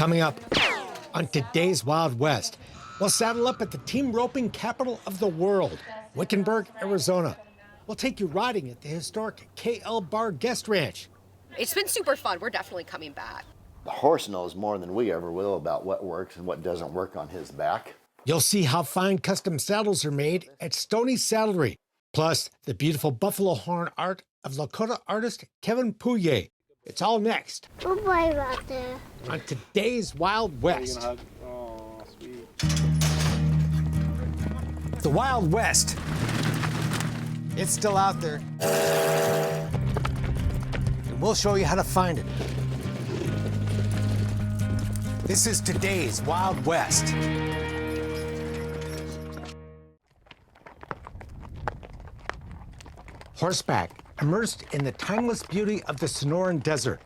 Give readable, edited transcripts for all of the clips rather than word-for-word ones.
Coming up on today's Wild West, we'll saddle up at the team roping capital of the world, Wickenburg, Arizona. We'll take you riding at the historic KL Bar Guest Ranch. It's been super fun. We're definitely coming back. The horse knows more than we ever will about what works and what doesn't work on his back. You'll see how fine custom saddles are made at Stoney Saddlery, plus the beautiful buffalo horn art of Lakota artist Kevin Pouillet. It's all next. We'll play right there. On today's Wild West. Oh, sweet. The Wild West. It's still out there. And we'll show you how to find it. This is today's Wild West. Horseback, immersed in the timeless beauty of the Sonoran Desert.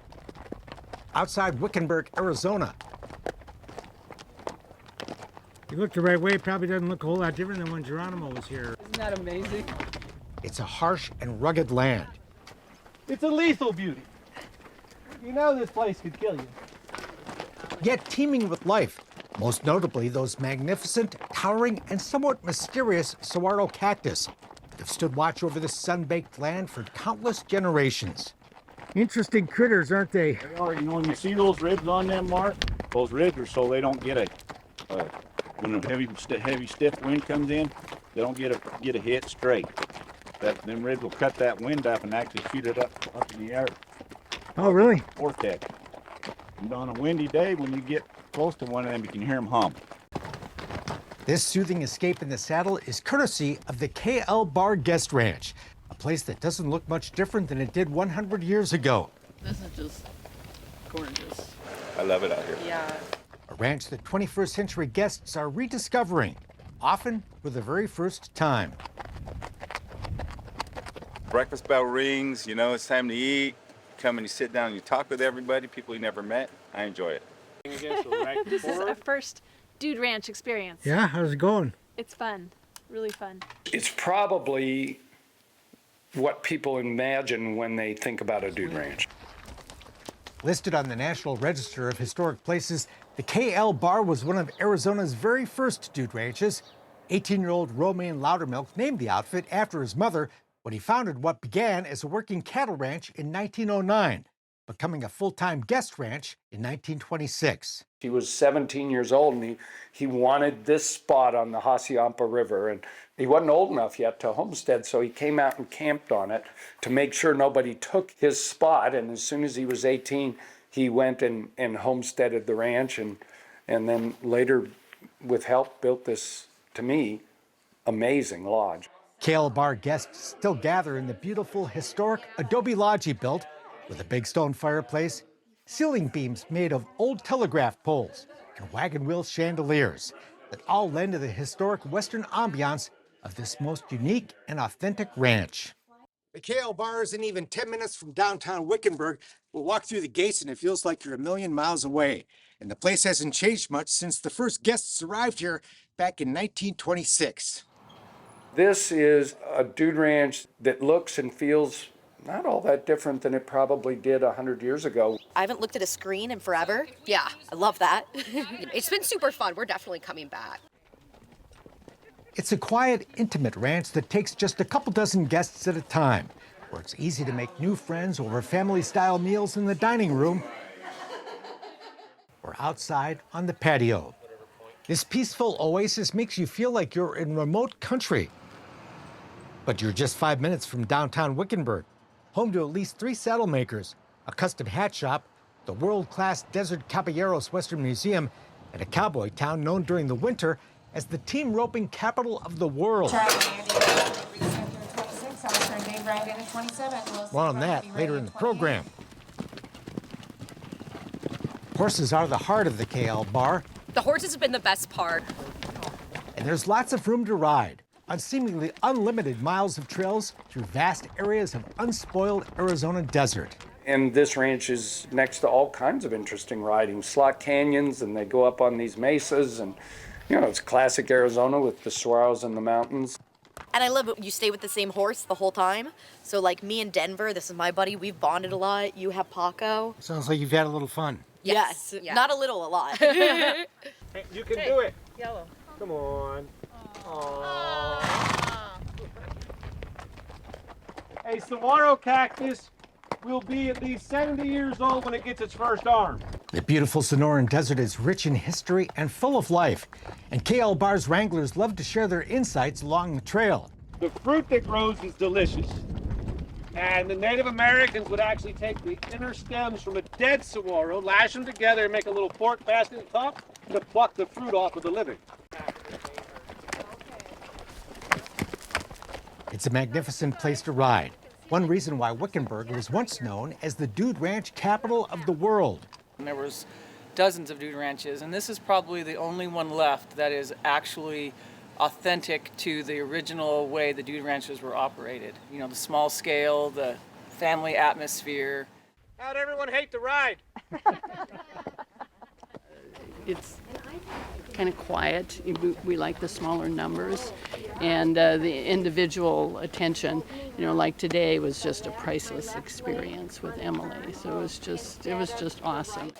Outside Wickenburg, Arizona. You look the right way, it probably doesn't look a whole lot different than when Geronimo was here. Isn't that amazing? It's a harsh and rugged land. It's a lethal beauty. You know this place could kill you. Yet teeming with life, most notably those magnificent, towering, and somewhat mysterious saguaro cactus that have stood watch over this sun-baked land for countless generations. Interesting critters, aren't they? They are, you know, when you see those ribs on them, Mark, those ribs are so they don't get when a heavy stiff wind comes in, they don't get a hit straight. Them ribs will cut that wind up and actually shoot it up in the air. Oh, really? Vortex. And on a windy day, when you get close to one of them, you can hear them hum. This soothing escape in the saddle is courtesy of the KL Bar Guest Ranch, a place that doesn't look much different than it did 100 years ago. This is just gorgeous. I love it out here. Yeah. A ranch that 21st century guests are rediscovering, often for the very first time. Breakfast bell rings, you know, it's time to eat. Come and you sit down and you talk with everybody, people you never met. I enjoy it. This is a first Dude Ranch experience. Yeah, how's it going? It's fun, really fun. It's probably what people imagine when they think about a dude ranch. Listed on the National Register of Historic Places, the KL Bar was one of Arizona's very first dude ranches. 18-year-old Romaine Loudermilk named the outfit after his mother when he founded what began as a working cattle ranch in 1909, becoming a full-time guest ranch in 1926. He was 17 years old and he wanted this spot on the Hassayampa River, and he wasn't old enough yet to homestead, so he came out and camped on it to make sure nobody took his spot. And as soon as he was 18, he went and homesteaded the ranch, and then later, with help, built this, to me, amazing lodge. KL Bar guests still gather in the beautiful, historic adobe lodge he built with a big stone fireplace, ceiling beams made of old telegraph poles, and wagon wheel chandeliers that all lend to the historic Western ambiance of this most unique and authentic ranch. The KL Bar isn't even 10 minutes from downtown Wickenburg. We'll walk through the gates and it feels like you're a million miles away. And the place hasn't changed much since the first guests arrived here back in 1926. This is a dude ranch that looks and feels not all that different than it probably did 100 years ago. I haven't looked at a screen in forever. Yeah, I love that. It's been super fun. We're definitely coming back. It's a quiet, intimate ranch that takes just a couple dozen guests at a time, where it's easy to make new friends over family-style meals in the dining room or outside on the patio. This peaceful oasis makes you feel like you're in remote country. But you're just 5 minutes from downtown Wickenburg, home to at least 3 saddle makers, a custom hat shop, the world-class Desert Caballeros Western Museum, and a cowboy town known during the winter as the team roping capital of the world. More on that later in the program. Horses are the heart of the KL Bar. The horses have been the best part. And there's lots of room to ride on seemingly unlimited miles of trails through vast areas of unspoiled Arizona desert. And this ranch is next to all kinds of interesting riding, slot canyons, and they go up on these mesas, and you know, it's classic Arizona with the saguaros in the mountains. And I love it. You stay with the same horse the whole time. So like me and Denver, this is my buddy. We've bonded a lot. You have Paco. Sounds like you've had a little fun. Yes. Yeah. Not a little, a lot. Hey, you can do it. Yellow. Come on. A saguaro cactus will be at least 70 years old when it gets its first arm. The beautiful Sonoran Desert is rich in history and full of life, and KL Bar's wranglers love to share their insights along the trail. The fruit that grows is delicious. And the Native Americans would actually take the inner stems from a dead saguaro, lash them together, and make a little pork basket at the top to pluck the fruit off of the living. It's a magnificent place to ride. One reason why Wickenburg was once known as the dude ranch capital of the world. And there was dozens of dude ranches, and this is probably the only one left that is actually authentic to the original way the dude ranches were operated. You know, the small scale, the family atmosphere. How'd everyone hate the ride? It's kind of quiet. We like the smaller numbers and the individual attention. You know, like today was just a priceless experience with Emily. So it was just awesome.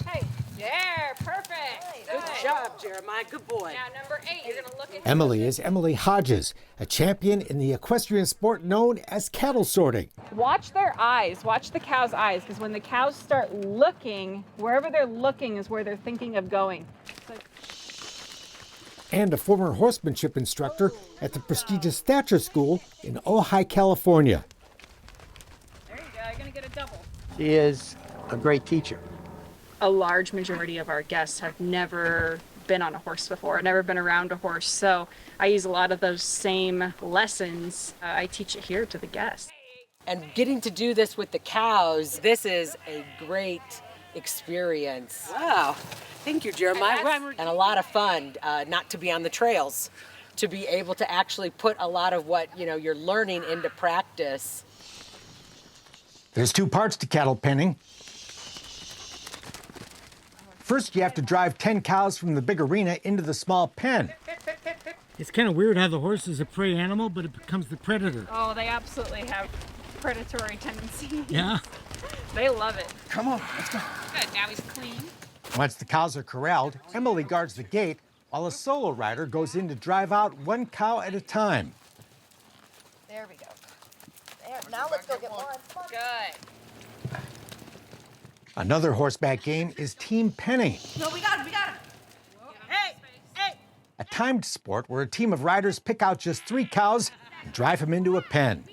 Hey, there, perfect. Good job, Jeremiah. Good boy. Now number 8, you're gonna look at Emily is Emily Hodges, a champion in the equestrian sport known as cattle sorting. Watch their eyes. Watch the cow's eyes, because when the cows start looking, wherever they're looking is where they're thinking of going. And a former horsemanship instructor at the prestigious Thatcher School in Ojai, California. There you go. You're gonna get a double. She is a great teacher. A large majority of our guests have never been on a horse before, never been around a horse. So I use a lot of those same lessons. I teach it here to the guests. And getting to do this with the cows, this is a great experience. Wow. Thank you, Jeremiah. And a lot of fun, not to be on the trails, to be able to actually put a lot of what, you know, you're learning into practice. There's 2 parts to cattle penning. First, you have to drive 10 cows from the big arena into the small pen. It's kind of weird how the horse is a prey animal, but it becomes the predator. Oh, they absolutely have predatory tendencies. Yeah. They love it. Come on, let's go. Good, now he's clean. Once the cows are corralled, Emily guards the gate while a solo rider goes in to drive out 1 cow at a time. There we go. There, now let's go get one. Good. Another horseback game is team penning, No, we got him. Hey, hey. a timed sport where a team of riders pick out just 3 cows and drive them into a pen.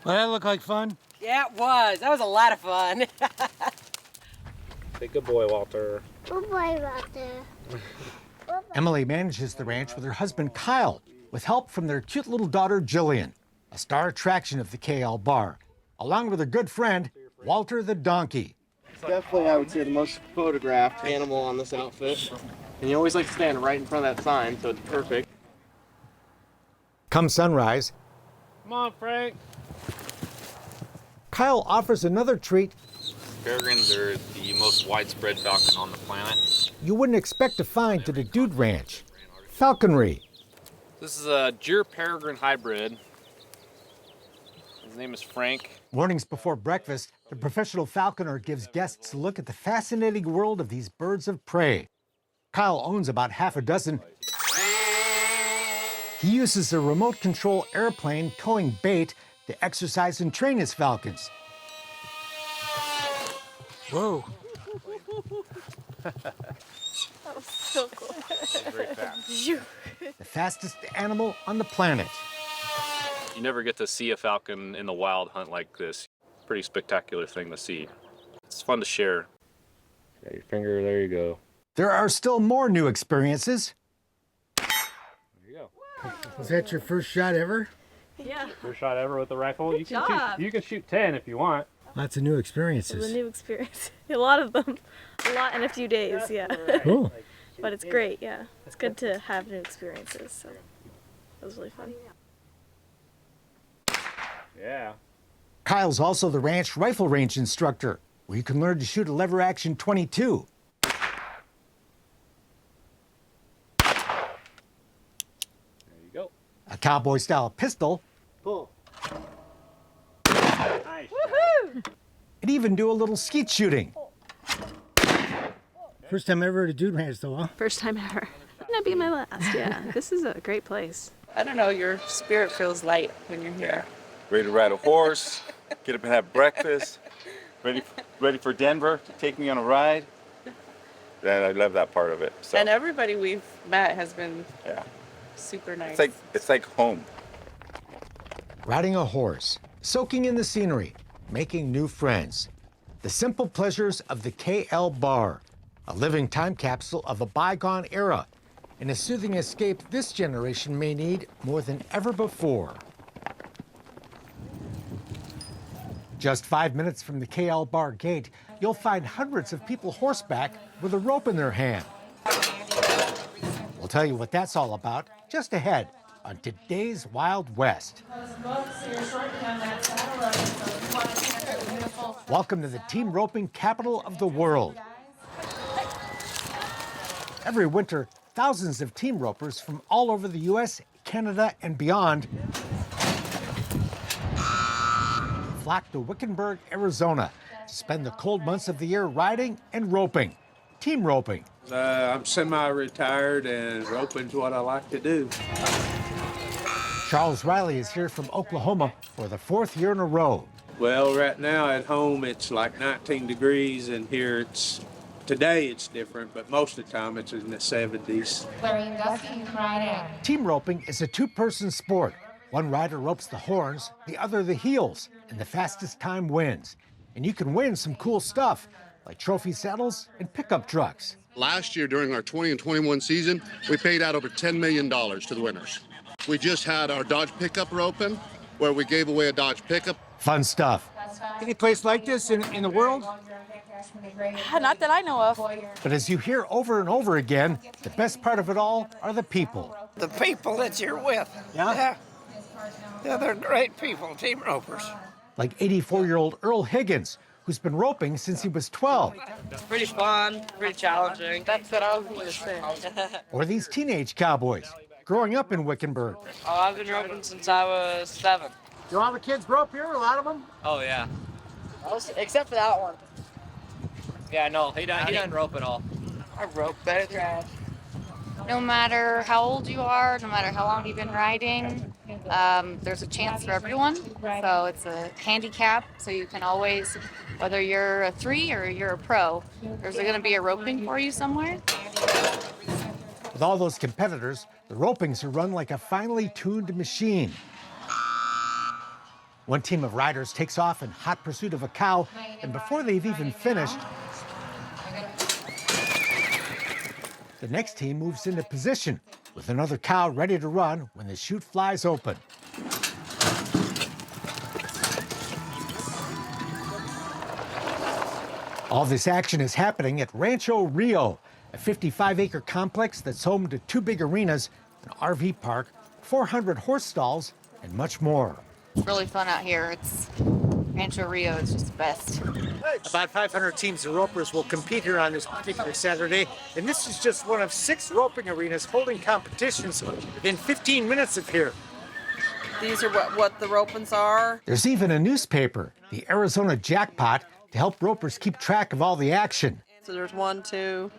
Well, that looked like fun. Yeah, it was. That was a lot of fun. Say good boy, Walter. Good boy, Walter. Emily manages the ranch with her husband Kyle, with help from their cute little daughter Jillian, a star attraction of the KL Bar, along with her good friend Walter the donkey. Definitely, I would say the most photographed animal on this outfit. And you always like to stand right in front of that sign, so it's perfect. Come sunrise, Come on, Frank. Kyle offers another treat Peregrines are the most widespread falcon on the planet. you wouldn't expect to find at a dude ranch, falconry. This is a Gyr Peregrine hybrid. His name is Frank. Mornings before breakfast, the professional falconer gives guests a look at the fascinating world of these birds of prey. Kyle owns about half a dozen. He uses a remote control airplane towing bait to exercise and train his falcons. Whoa. That was so cool. Very fast. The fastest animal on the planet. You never get to see a falcon in the wild hunt like this. Pretty spectacular thing to see. It's fun to share. Got your finger, there you go. There are still more new experiences. There you go. Was that your first shot ever? Yeah. First shot ever with the rifle. Good job. You can shoot 10 if you want. Lots of new It was experiences. a new experience. A lot of them. A lot in a few days, yeah. Cool. But it's great, yeah. It's good to have new experiences, so it was really fun. Yeah. Kyle's also the ranch rifle range instructor, where you can learn to shoot a lever action .22. cowboy-style pistol, Pull. and even do a little skeet shooting. First time ever at a dude ranch, though, huh? First time ever. Gonna be my last. Yeah, this is a great place. I don't know, your spirit feels light when you're here. Ready to ride a horse, get up and have breakfast, ready for Denver to take me on a ride. And I love that part of it. So, And everybody we've met has been yeah, super nice. it's like home. Riding a horse, soaking in the scenery, making new friends. The simple pleasures of the KL Bar, a living time capsule of a bygone era, and a soothing escape this generation may need more than ever before. Just 5 minutes from the KL Bar gate, you'll find hundreds of people horseback with a rope in their hand. We'll tell you what that's all about just ahead on today's Wild West. Welcome to the team roping capital of the world. Every winter, thousands of team ropers from all over the U.S., Canada, and beyond flock to Wickenburg, Arizona to spend the cold months of the year riding and roping. Team roping. I'm semi-retired and roping's what I like to do. Charles Riley is here from Oklahoma for the 4th year in a row. Well, right now at home it's like 19 degrees, and here today it's different, but most of the time it's in the 70s. Team roping is a two-person sport. One rider ropes the horns, the other the heels, and the fastest time wins. And you can win some cool stuff, like trophy saddles and pickup trucks. Last year during our 20 and 21 season, we paid out over $10 million to the winners. We just had our Dodge pickup roping, where we gave away a Dodge pickup. Fun stuff. Any place like this in the world? Not that I know of. But as you hear over and over again, the best part of it all are the people. The people that you're with. Yeah? Yeah, they're great people, team ropers. Like 84-year-old Earl Higgins, who's been roping since he was 12. Pretty fun, pretty challenging. That's what I was going to say. Or these teenage cowboys, growing up in Wickenburg. Oh, I've been roping since I was 7. Do all the kids rope here, a lot of them? Oh, yeah. Except for that one. Yeah, no, he doesn't rope at all. I rope better than No matter how old you are, no matter how long you've been riding, there's a chance for everyone. So it's a handicap, so you can always, whether you're a 3 or you're a pro, there's going to be a roping for you somewhere. With all those competitors, the ropings are run like a finely tuned machine. One team of riders takes off in hot pursuit of a cow, and before they've even finished, the next team moves into position with another cow ready to run when the chute flies open. All this action is happening at Rancho Rio, a 55-acre complex that's home to 2 big arenas, an RV park, 400 horse stalls, and much more. It's really fun out here. It's Rancho Rio is just the best. About 500 teams of ropers will compete here on this particular Saturday, and this is just one of 6 roping arenas holding competitions within 15 minutes of here. These are what the ropings are. There's even a newspaper, the Arizona Jackpot, to help ropers keep track of all the action. So there's 1, 2,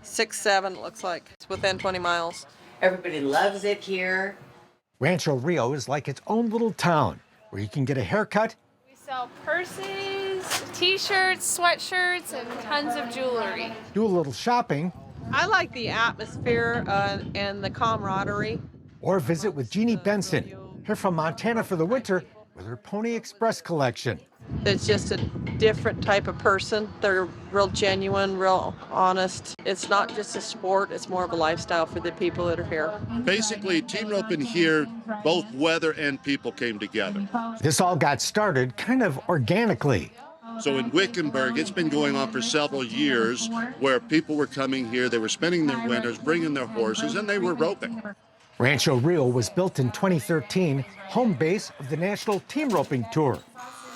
6, 7, it looks like. It's within 20 miles. Everybody loves it here. Rancho Rio is like its own little town where you can get a haircut. We sell purses, t-shirts, sweatshirts, and tons of jewelry. Do a little shopping. I like the atmosphere and the camaraderie. Or visit with Jeannie Benson, here from Montana for the winter with her Pony Express collection. It's just a different type of person. They're real genuine, real honest. It's not just a sport, it's more of a lifestyle for the people that are here. Basically, team roping here, both weather and people came together. This all got started kind of organically. So in Wickenburg, it's been going on for several years where people were coming here, they were spending their winters, bringing their horses, and they were roping. Rancho Rio was built in 2013, home base of the National Team Roping Tour.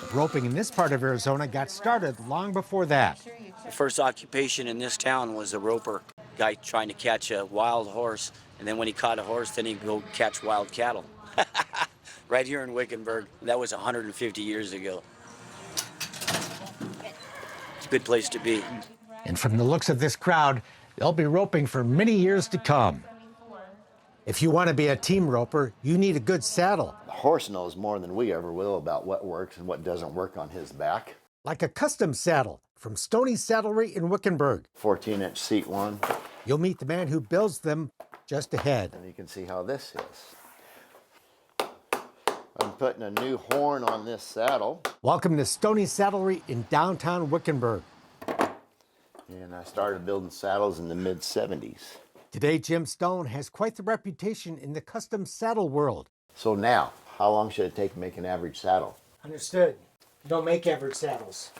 But roping in this part of Arizona got started long before that. The first occupation in this town was a roper, guy trying to catch a wild horse And then when he caught a horse, then he'd go catch wild cattle. Right here in Wickenburg. That was 150 years ago. It's a good place to be. And from the looks of this crowd, they'll be roping for many years to come. If you want to be a team roper, you need a good saddle. The horse knows more than we ever will about what works and what doesn't work on his back. Like a custom saddle from Stoney Saddlery in Wickenburg. 14-inch seat one. You'll meet the man who builds them just ahead. And you can see how this is. I'm putting a new horn on this saddle. Welcome to Stoney Saddlery in downtown Wickenburg. And I started building saddles in the mid-70s. Today, Jim Stone has quite the reputation in the custom saddle world. So now, how long should it take to make an average saddle? Understood. You don't make average saddles.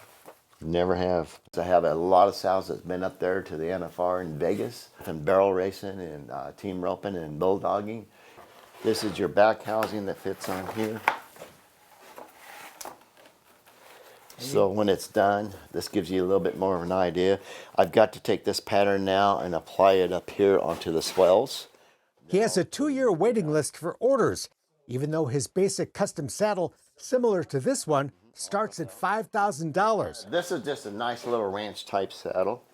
Never have. I have a lot of saddles that's been up there to the NFR in Vegas, and barrel racing and team roping and bulldogging. This is your back housing that fits on here. So when it's done, this gives you a little bit more of an idea. I've got to take this pattern now and apply it up here onto the swells. He has a 2-year waiting list for orders, even though his basic custom saddle, similar to this one, starts at $5,000. This is just a nice little ranch type saddle.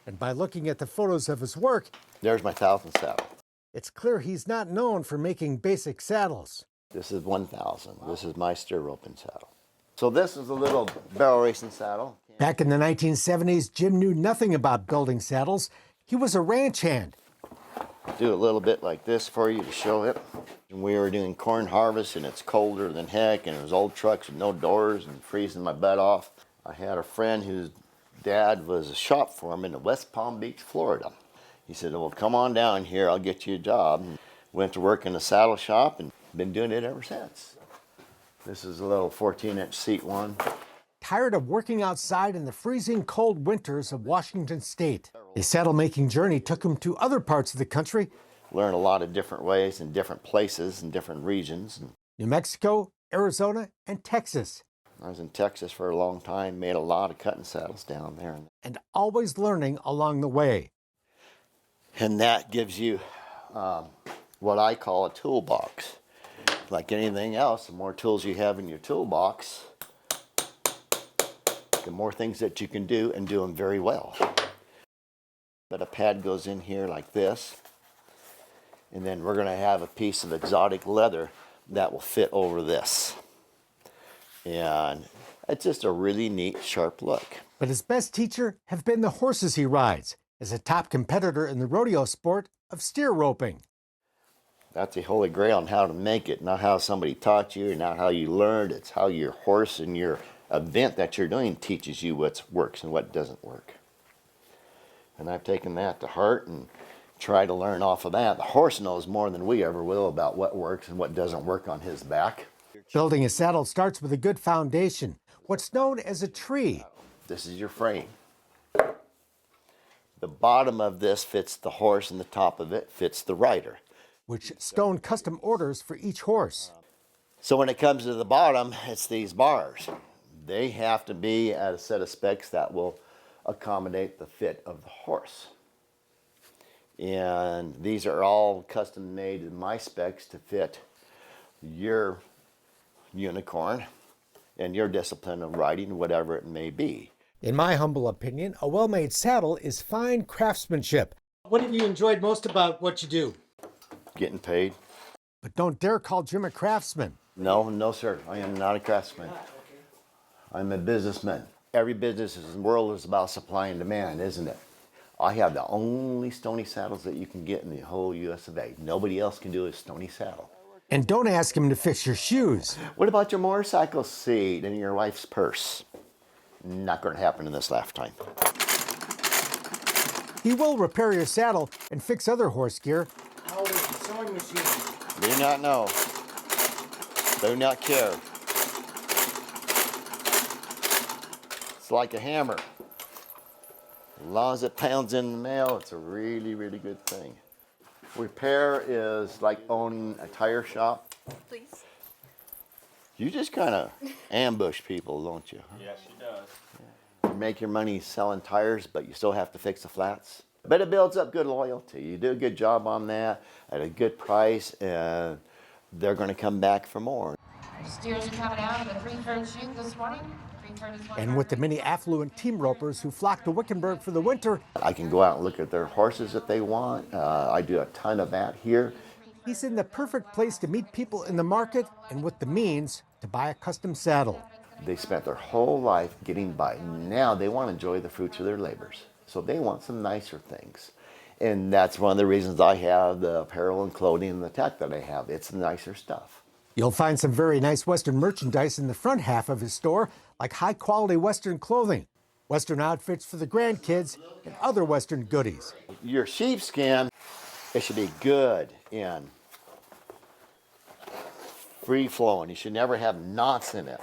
And by looking at the photos of his work, there's my 1,000 saddle. It's clear he's not known for making basic saddles. This is 1,000. This is my steer roping saddle. So this is a little barrel racing saddle. Back in the 1970s, Jim knew nothing about building saddles. He was a ranch hand. Do a little bit like this for you to show it. And we were doing corn harvest and it's colder than heck and it was old trucks with no doors and freezing my butt off. I had a friend whose dad was a shop foreman in West Palm Beach, Florida. He said, well, come on down here, I'll get you a job. And went to work in a saddle shop and been doing it ever since. This is a little 14-inch seat one. Tired of working outside in the freezing cold winters of Washington State, his saddle-making journey took him to other parts of the country. Learn a lot of different ways in different places and different regions. New Mexico, Arizona, and Texas. I was in Texas for a long time, made a lot of cutting saddles down there. And always learning along the way. And that gives you what I call a toolbox. Like anything else, the more tools you have in your toolbox, the more things that you can do and do them very well. But a pad goes in here like this, and then we're going to have a piece of exotic leather that will fit over this. And it's just a really neat, sharp look. But his best teacher have been the horses he rides, as a top competitor in the rodeo sport of steer roping. That's the holy grail on how to make it, not how somebody taught you, not how you learned. It's how your horse and your event that you're doing teaches you what works and what doesn't work. And I've taken that to heart and try to learn off of that. The horse knows more than we ever will about what works and what doesn't work on his back. Building a saddle starts with a good foundation, what's known as a tree. This is your frame. The bottom of this fits the horse and the top of it fits the rider. Which Stone custom orders for each horse. So when it comes to the bottom, it's these bars. They have to be at a set of specs that will accommodate the fit of the horse. And these are all custom made in my specs to fit your unicorn and your discipline of riding, whatever it may be. In my humble opinion, a well-made saddle is fine craftsmanship. What have you enjoyed most about what you do? Getting paid. But don't dare call Jim a craftsman. No, sir. I am not a craftsman. I'm a businessman. Every business in the world is about supply and demand, isn't it? I have the only Stoney saddles that you can get in the whole US of A. Nobody else can do a Stoney saddle. And don't ask him to fix your shoes. What about your motorcycle seat and your wife's purse? Not going to happen in this lifetime. He will repair your saddle and fix other horse gear. How old is the sewing machine? Do not know. Do not care. It's like a hammer. As long as it pounds in the mail, it's a really, really good thing. Repair is like owning a tire shop. Please. You just kind of ambush people, don't you? Yes, she does. You make your money selling tires, but you still have to fix the flats. But it builds up good loyalty. You do a good job on that at a good price, and they're going to come back for more. Steers are coming out of the 3-turn chute this morning. And with the many affluent team ropers who flock to Wickenburg for the winter, I can go out and look at their horses if they want. I do a ton of that here. he's in the perfect place to meet people in the market and with the means to buy a custom saddle. They spent their whole life getting by. Now they want to enjoy the fruits of their labors. So they want some nicer things. And that's one of the reasons I have the apparel and clothing and the tech that I have. It's nicer stuff. You'll find some very nice Western merchandise in the front half of his store, like high-quality Western clothing, Western outfits for the grandkids, and other Western goodies. Your sheepskin, it should be good and free-flowing. You should never have knots in it.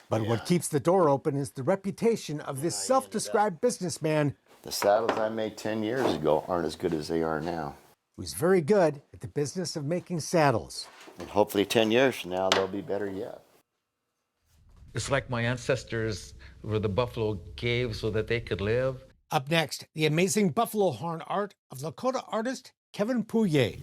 But what keeps the door open is the reputation of this self-described businessman. The saddles I made 10 years ago aren't as good as they are now. Who's very good at the business of making saddles. And hopefully 10 years from now, they'll be better yet. It's like my ancestors were the buffalo gave so that they could live. Up next, the amazing buffalo horn art of Lakota artist Kevin Pouillet.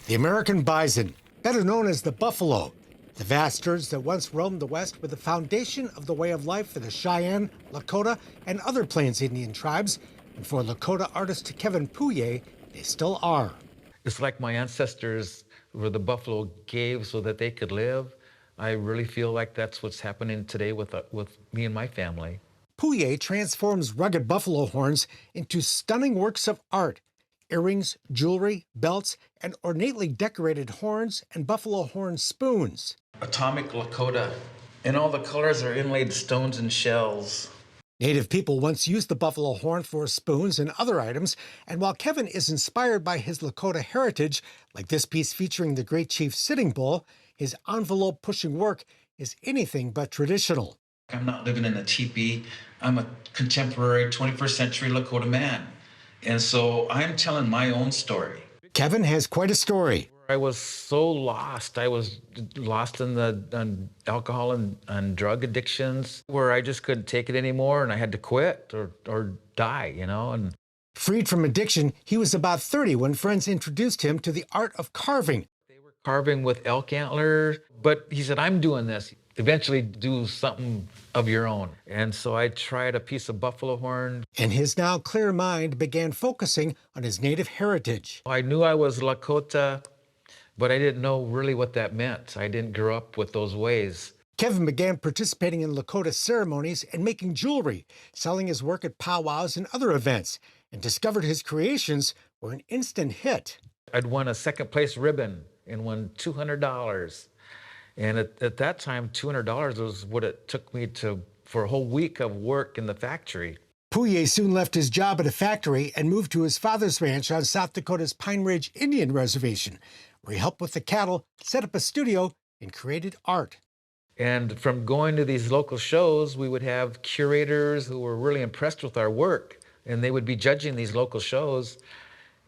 The American bison, better known as the buffalo. The vast herds that once roamed the West were the foundation of the way of life for the Cheyenne, Lakota, and other Plains Indian tribes. And for Lakota artist Kevin Pouillet, they still are. It's like my ancestors were the buffalo gave so that they could live. I really feel like that's what's happening today with me and my family. Pouillet transforms rugged buffalo horns into stunning works of art. Earrings, jewelry, belts, and ornately decorated horns and buffalo horn spoons. Atomic Lakota, and all the colors are inlaid stones and shells. Native people once used the buffalo horn for spoons and other items, and while Kevin is inspired by his Lakota heritage, like this piece featuring the Great Chief's sitting bull, his envelope-pushing work is anything but traditional. I'm not living in a teepee. I'm a contemporary 21st century Lakota man. And so I'm telling my own story. Kevin has quite a story. I was so lost. I was lost in alcohol and drug addictions where I just couldn't take it anymore and I had to quit or die, you know. And freed from addiction, he was about 30 when friends introduced him to the art of carving. They were carving with elk antlers, but he said, I'm doing this. Eventually do something of your own. And so I tried a piece of buffalo horn. And his now clear mind began focusing on his native heritage. I knew I was Lakota, but I didn't know really what that meant. I didn't grow up with those ways. Kevin began participating in Lakota ceremonies and making jewelry, selling his work at powwows and other events, and discovered his creations were an instant hit. I'd won a second place ribbon and won $200. And at that time, $200 was what it took me for a whole week of work in the factory. Pouillet soon left his job at a factory and moved to his father's ranch on South Dakota's Pine Ridge Indian Reservation, where he helped with the cattle, set up a studio, and created art. And from going to these local shows, we would have curators who were really impressed with our work, and they would be judging these local shows.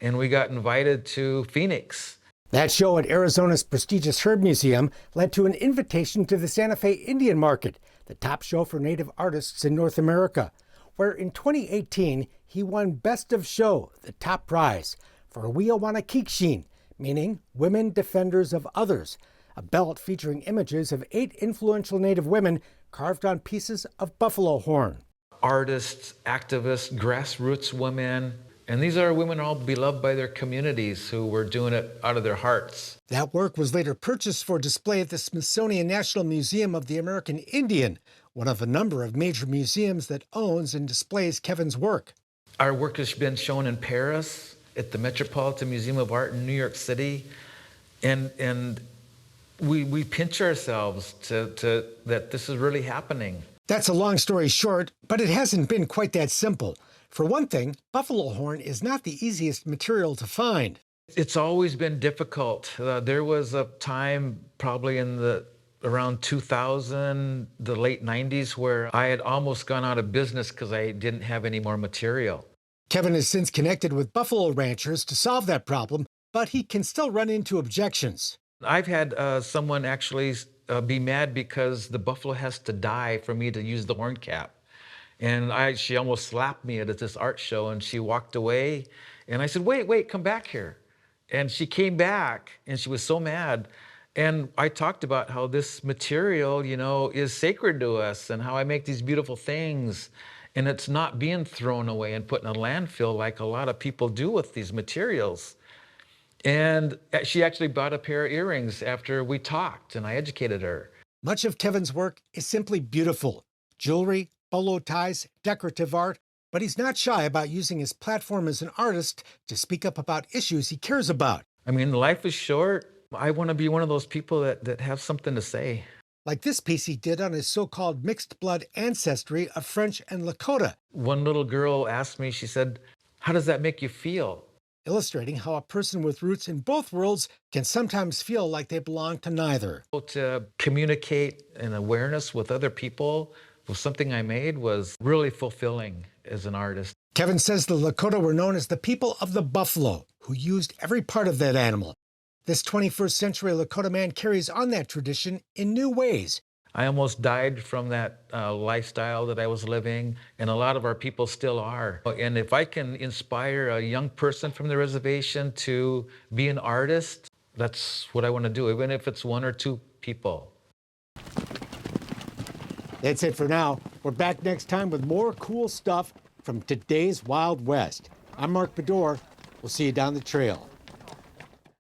And we got invited to Phoenix. That show at Arizona's prestigious Herb Museum led to an invitation to the Santa Fe Indian Market, the top show for Native artists in North America, where in 2018 he won Best of Show, the top prize, for Wiawanakiksheen, meaning Women Defenders of Others, a belt featuring images of 8 influential Native women carved on pieces of buffalo horn. Artists, activists, grassroots women, and these are women all beloved by their communities who were doing it out of their hearts. That work was later purchased for display at the Smithsonian National Museum of the American Indian, one of a number of major museums that owns and displays Kevin's work. Our work has been shown in Paris, at the Metropolitan Museum of Art in New York City, and we pinch ourselves to that this is really happening. That's a long story short, but it hasn't been quite that simple. For one thing, buffalo horn is not the easiest material to find. It's always been difficult. There was a time, probably in around 2000, the late 90s, where I had almost gone out of business because I didn't have any more material. Kevin has since connected with buffalo ranchers to solve that problem, but he can still run into objections. I've had someone actually be mad because the buffalo has to die for me to use the horn cap. And she almost slapped me at this art show, and she walked away. And I said, wait, come back here. And she came back, and she was so mad. And I talked about how this material, is sacred to us, and how I make these beautiful things. And it's not being thrown away and put in a landfill like a lot of people do with these materials. And she actually bought a pair of earrings after we talked, and I educated her. Much of Kevin's work is simply beautiful. Jewelry, bolo ties, decorative art, but he's not shy about using his platform as an artist to speak up about issues he cares about. I mean, life is short. I want to be one of those people that have something to say. Like this piece he did on his so-called mixed blood ancestry of French and Lakota. One little girl asked me, she said, "How does that make you feel?" Illustrating how a person with roots in both worlds can sometimes feel like they belong to neither. To communicate an awareness with other people with something I made was really fulfilling as an artist. Kevin says the Lakota were known as the people of the buffalo, who used every part of that animal. This 21st century Lakota man carries on that tradition in new ways. I almost died from that lifestyle that I was living, and a lot of our people still are. And if I can inspire a young person from the reservation to be an artist, that's what I want to do, even if it's one or two people. That's it for now. We're back next time with more cool stuff from today's Wild West. I'm Mark Bedore. We'll see you down the trail.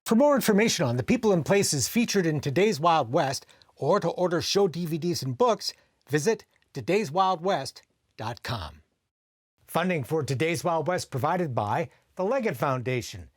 For more information on the people and places featured in today's Wild West, or to order show DVDs and books, visit todayswildwest.com. Funding for Today's Wild West provided by the Leggett Foundation,